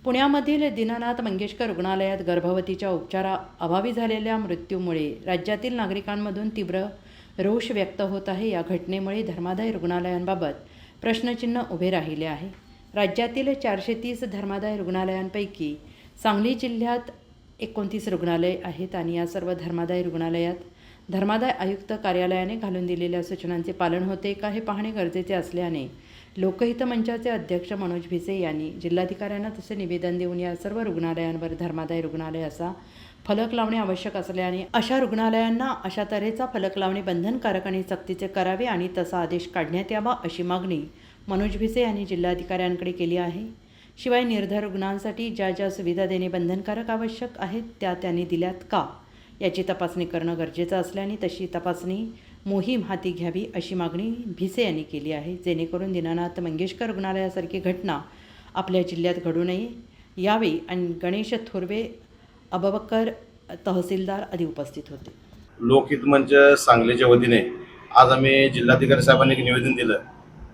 पुण्यामधील दीनानाथ मंगेशकर रुग्णालयात गर्भवतीच्या उपचाराअभावी झालेल्या मृत्यूमुळे राज्यातील नागरिकांमधून तीव्र रोष व्यक्त होत आहे। या घटनेमुळे धर्मादाय रुग्णालयांबाबत प्रश्नचिन्ह उभे राहिले आहे। राज्यातील 430 धर्मादाय रुग्णालयांपैकी सांगली जिल्ह्यात 29 रुग्णालय आहेत आणि या सर्व धर्मादाय रुग्णालयात धर्मादाय आयुक्त कार्यालयाने घालून दिलेल्या सूचनांचे पालन होते का हे पाहणे गरजेचे असल्याने लोकहित मंचाचे अध्यक्ष मनोज भिसे यांनी जिल्हाधिकाऱ्यांना तसे निवेदन देऊन या सर्व रुग्णालयांवर धर्मादाय रुग्णालय असा फलक लावणे आवश्यक असल्याने अशा रुग्णालयांना अशा तऱ्हेचा फलक लावणे बंधनकारक आणि सक्तीचे करावे आणि तसा आदेश काढण्यात यावा अशी मागणी मनोज भिसे यांनी जिल्हाधिकाऱ्यांकडे केली आहे। शिवाय निर्धर रुग्णांसाठी ज्या ज्या सुविधा देणे बंधनकारक आवश्यक आहेत त्या त्यांनी दिल्यात का याची तपासणी करणं गरजेचं असल्याने तशी तपासणी मोहीम हाती घ्यावी अशी मागणी भिसे यांनी केली आहे, जेणेकरून दीनानाथ मंगेशकर रुग्णालयासारखी घटना आपल्या जिल्ह्यात घडू नये। यावेळी आणि गणेश थोरवे, अबबकर तहसीलदार आदी उपस्थित होते। लोकहित मंच सांगलीच्या वतीने आज आम्ही जिल्हाधिकारी साहेबांनी एक निवेदन दिलं।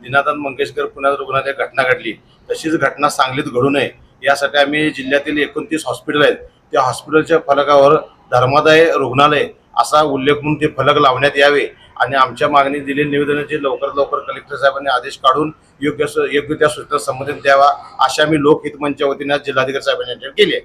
दीनानाथ मंगेशकर पुण्यात रुग्णालयात घटना घडली, तशीच घटना सांगलीत घडू नये यासाठी आम्ही जिल्ह्यातील 29 हॉस्पिटल आहेत त्या हॉस्पिटलच्या फलकावर धर्मादाय रुग्णालय असा उल्लेख म्हणून ते फलक लावण्यात यावे आणि आमच्या मागणी दिलेल्या निवेदनाचे लवकरात लवकर कलेक्टर साहेबांनी आदेश काढून योग्य त्या सूचना संबंधित द्यावा अशा आम्ही लोकहित मंचाच्या वतीने आज जिल्हाधिकारी साहेबांनी केली आहे।